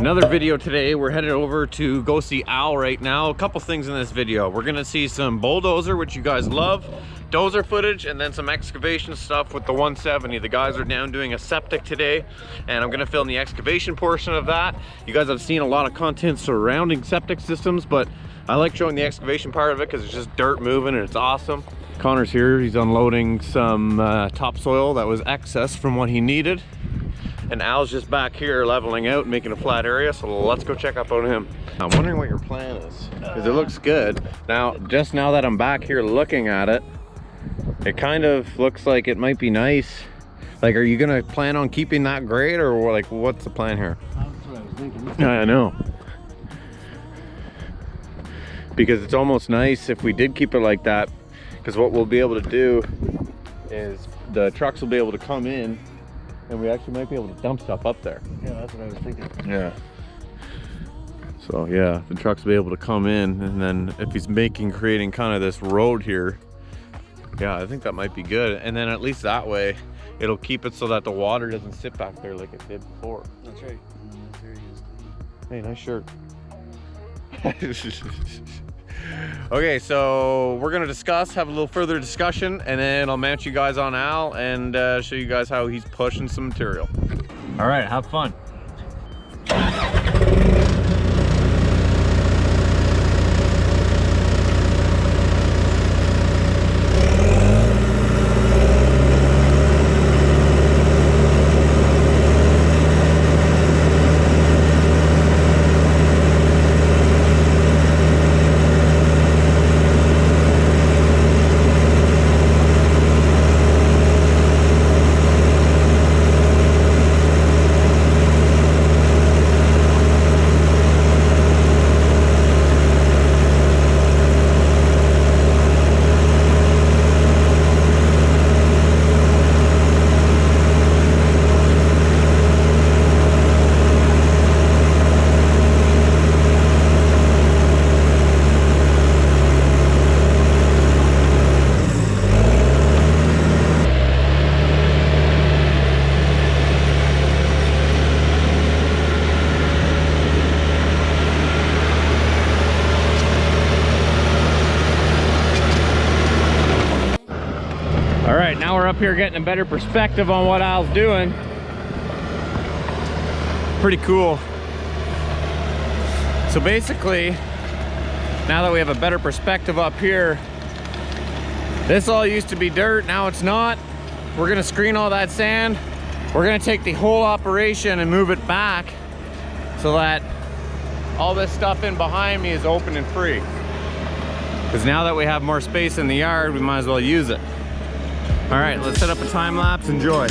Another video today. We're headed over to go see Al right now. A couple things in this video. We're gonna see some bulldozer, which you guys love, dozer footage, and then some excavation stuff with the 170. The guys are down doing a septic today, and I'm gonna film the excavation portion of that. You guys have seen a lot of content surrounding septic systems, but I like showing the excavation part of it because it's just dirt moving and it's awesome. Connor's here. He's unloading some topsoil that was excess from what he needed. And Al's just back here leveling out and making a flat area, so let's go check up on him. I'm wondering what your plan is, because it looks good. Now, just now that I'm back here looking at it, it kind of looks like it might be nice. Like, are you gonna plan on keeping that grade, or like, what's the plan here? That's what I was thinking. Yeah, I know. Because it's almost nice if we did keep it like that, because what we'll be able to do is the trucks will be able to come in, and we actually might be able to dump stuff up there. Yeah, that's what I was thinking. Yeah. So yeah, the trucks will be able to come in, and then if he's creating kind of this road here, yeah, I think that might be good. And then at least that way, it'll keep it so that the water doesn't sit back there like it did before. That's right. Hey, nice shirt. Okay, so we're gonna have a little further discussion, and then I'll mount you guys on Al and show you guys how he's pushing some material. All right, have fun. All right, now we're up here getting a better perspective on what Al's doing. Pretty cool. So basically, now that we have a better perspective up here, this all used to be dirt, now it's not. We're gonna screen all that sand. We're gonna take the whole operation and move it back so that all this stuff in behind me is open and free. Because now that we have more space in the yard, we might as well use it. All right, let's set up a time lapse. Enjoy.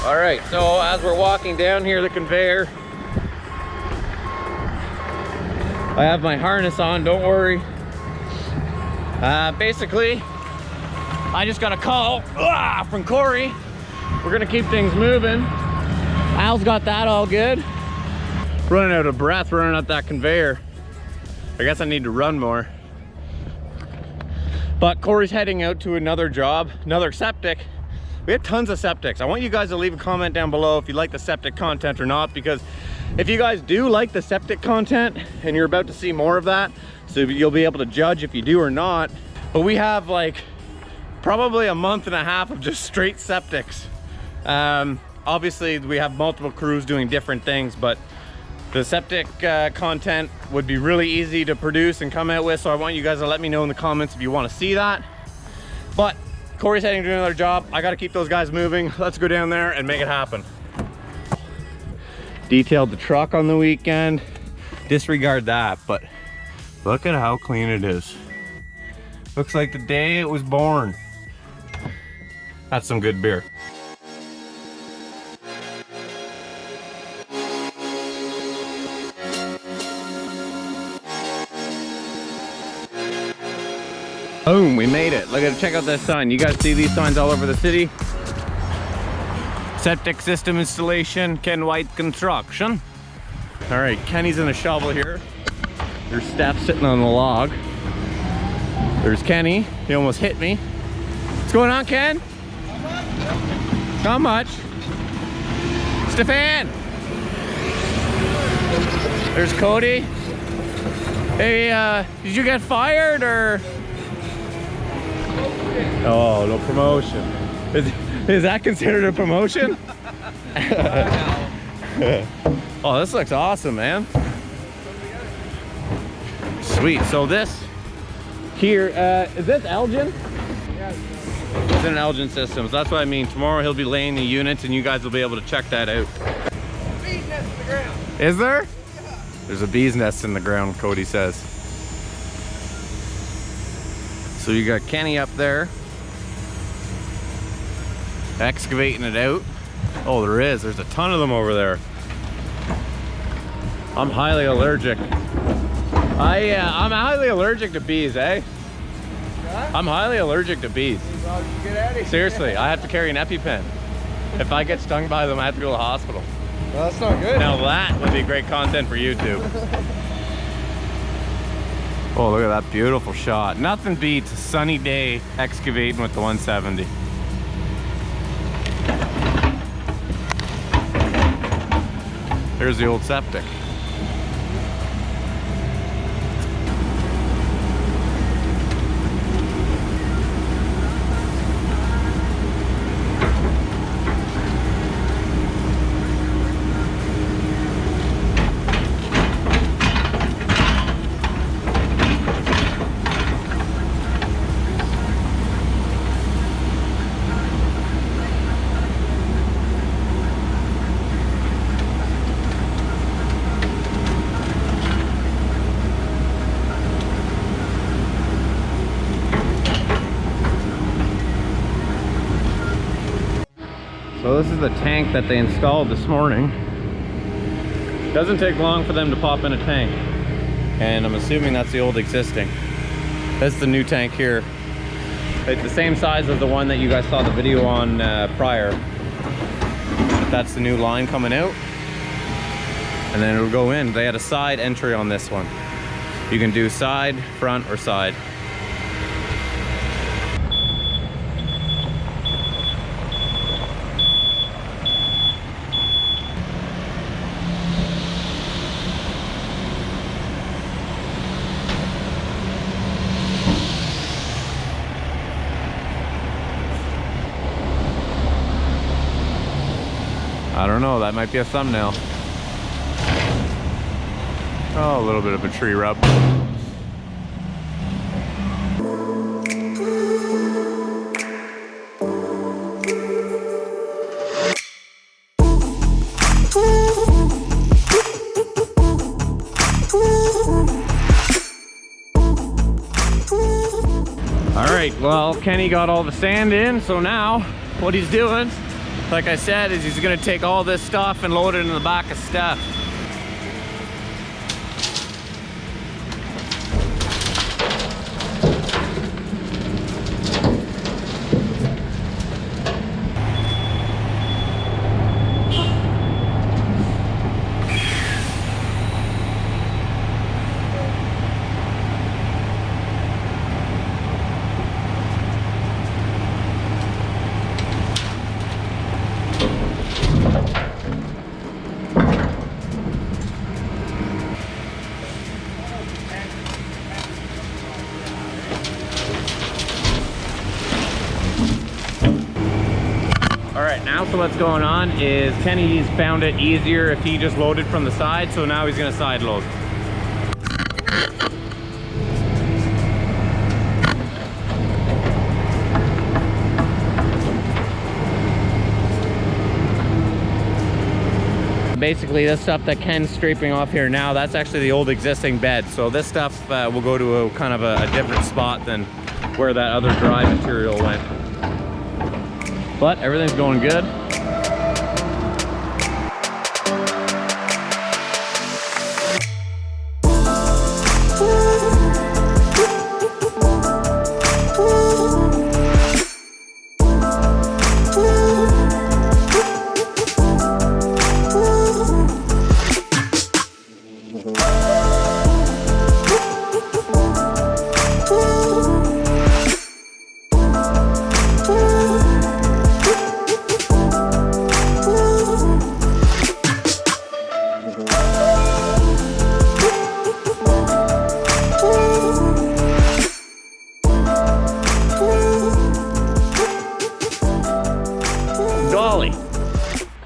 All right, so as we're walking down here the conveyor, I have my harness on, don't worry. Basically, I just got a call from Cory. We're gonna keep things moving. Al's got that all good. Running out of breath running up that conveyor. I guess I need to run more. But Cory's heading out to another job, another septic. We have tons of septics. I want you guys to leave a comment down below if you like the septic content or not, because if you guys do like the septic content and you're about to see more of that, so you'll be able to judge if you do or not. But we have like probably a month and a half of just straight septics. Obviously we have multiple crews doing different things, but the septic content would be really easy to produce and come out with, so I want you guys to let me know in the comments if you want to see that. But Cory's heading to another job. I gotta keep those guys moving. Let's go down there and make it happen. Detailed the truck on the weekend. Disregard that, but look at how clean it is. Looks like the day it was born. That's some good beer. Boom, we made it. Look at it, check out this sign. You guys see these signs all over the city? Septic system installation, Ken White Construction. All right, Kenny's in a shovel here. There's Steph sitting on the log. There's Kenny, he almost hit me. What's going on, Ken? Not much. Stefan! There's Cody. Hey, did you get fired or? Oh, no promotion. Is that considered a promotion? Oh, this looks awesome, man. Sweet. So this here, is this Elgin? Yeah. It's an Elgin Systems. That's what I mean. Tomorrow he'll be laying the units and you guys will be able to check that out. Bee's nest in the ground. Is there? Yeah. There's a bee's nest in the ground, Cody says. So you got Kenny up there excavating it out. Oh, there's a ton of them over there. I'm highly allergic. I'm highly allergic to bees, eh? What? I'm highly allergic to bees. Well, you get out of here. Seriously, I have to carry an EpiPen. If I get stung by them, I have to go to the hospital. Well, that's not good. Now that would be great content for YouTube. Oh, look at that beautiful shot. Nothing beats a sunny day excavating with the 170. There's the old septic. So this is the tank that they installed this morning. Doesn't take long for them to pop in a tank. And I'm assuming that's the old existing. That's the new tank here. It's the same size as the one that you guys saw the video on prior. That's the new line coming out. And then it'll go in. They had a side entry on this one. You can do side, front, or side. I don't know, that might be a thumbnail. Oh, a little bit of a tree rub. All right, well, Kenny got all the sand in, so now what he's doing, like I said, is he's gonna take all this stuff and load it in the back of Steph. Now, so what's going on is Kenny's found it easier if he just loaded from the side, so now he's gonna side load. Basically this stuff that Ken's scraping off here now, that's actually the old existing bed. So this stuff will go to a kind of a different spot than where that other dry material went. But everything's going good.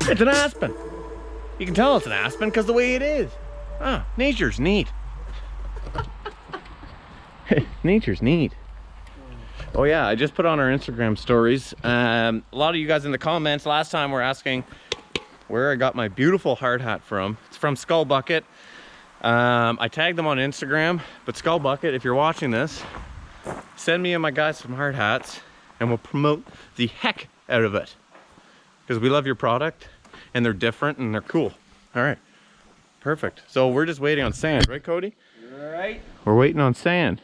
It's an aspen. You can tell it's an aspen because the way it is. Ah, nature's neat. Nature's neat. Oh yeah, I just put on our Instagram stories. A lot of you guys in the comments last time were asking where I got my beautiful hard hat from. It's from Skull Bucket. I tagged them on Instagram, but Skull Bucket, if you're watching this, send me and my guys some hard hats and we'll promote the heck out of it. Because we love your product and they're different and they're cool. All right, perfect. So we're just waiting on sand, right, Cody? Right. We're waiting on sand.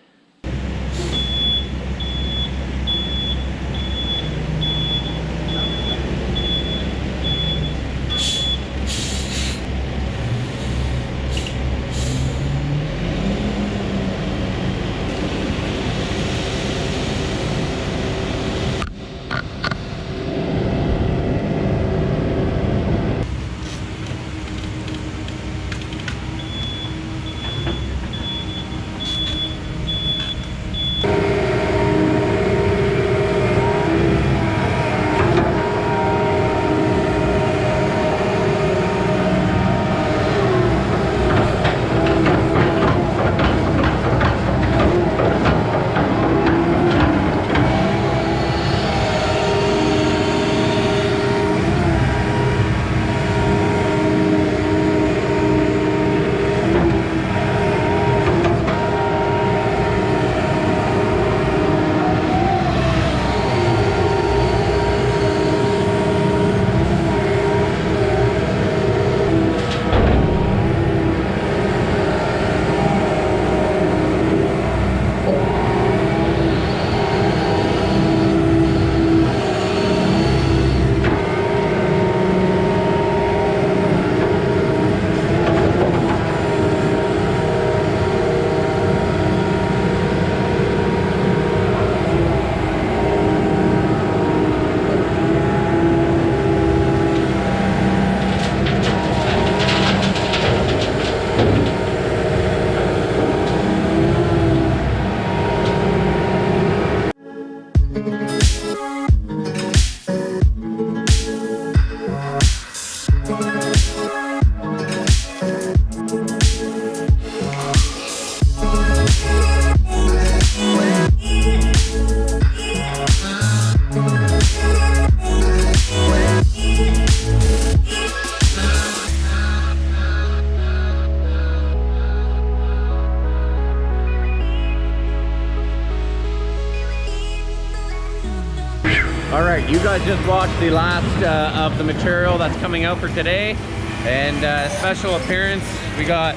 All right, you guys just watched the last of the material that's coming out for today. And special appearance, we got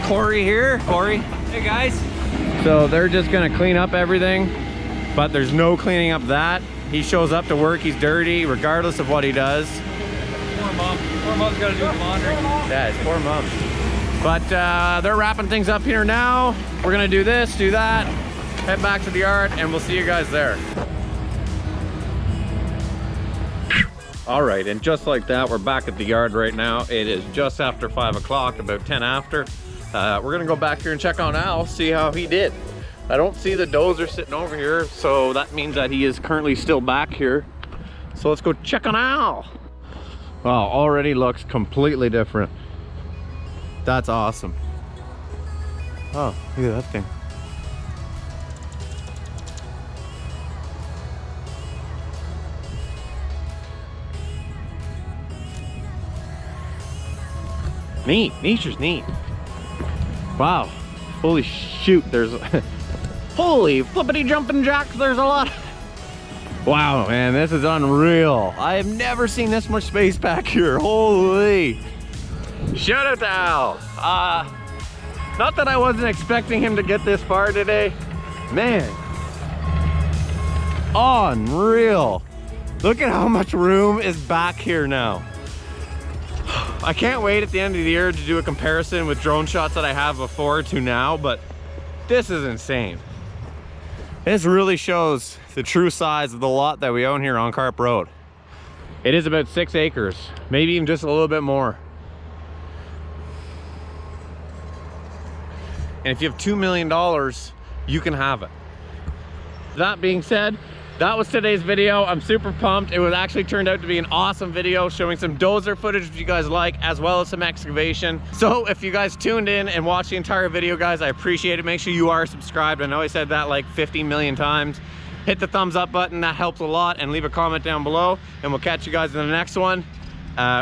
Cory here. Cory. Hey guys. So they're just gonna clean up everything, but there's no cleaning up that. He shows up to work, he's dirty, regardless of what he does. Poor mom. Poor mom's gotta do the laundry. Yeah, it's poor mom. But they're wrapping things up here now. We're gonna do this, do that, head back to the yard, and we'll see you guys there. All right, and just like that, we're back at the yard right now. It is just after 5 o'clock, about 10 after. We're gonna go back here and check on Al, see how he did. I don't see the dozer sitting over here, so that means that he is currently still back here. So let's go check on Al. Wow, already looks completely different. That's awesome. Oh, look at that thing. Neat, nature's neat. Wow, holy shoot, there's, holy flippity jumping jacks, there's a lot. Wow, man, this is unreal. I have never seen this much space back here, holy. Shout out to Al. Not that I wasn't expecting him to get this far today. Man, unreal. Look at how much room is back here now. I can't wait at the end of the year to do a comparison with drone shots that I have before to now, but this is insane. This really shows the true size of the lot that we own here on Carp Road. It is about 6 acres, maybe even just a little bit more. And if you have $2 million, you can have it. That being said, that was today's video. I'm super pumped. It was actually turned out to be an awesome video showing some dozer footage if you guys like, as well as some excavation. So if you guys tuned in and watched the entire video, guys, I appreciate it. Make sure you are subscribed. I know I said that like 50 million times. Hit the thumbs up button, that helps a lot, and leave a comment down below, and we'll catch you guys in the next one,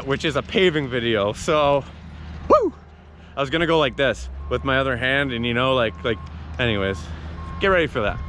which is a paving video. So, woo! I was gonna go like this with my other hand, and you know, like anyways, get ready for that.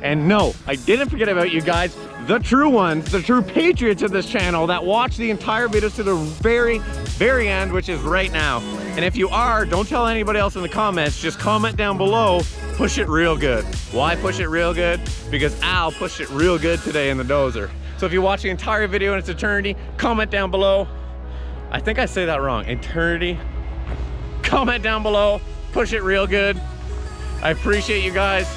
And no, I didn't forget about you guys, the true ones, the true patriots of this channel that watch the entire video to the very end, which is right now. And if you are, don't tell anybody else in the comments, just comment down below, push it real good. Why push it real good? Because Al pushed it real good today in the dozer. So if you watch the entire video in its eternity, comment down below. I think I say that wrong, eternity. Comment down below, push it real good. I appreciate you guys.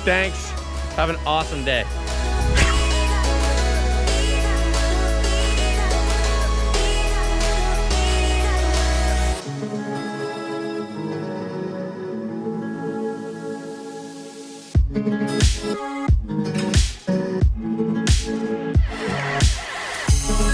Thanks. Have an awesome day. We'll be right back.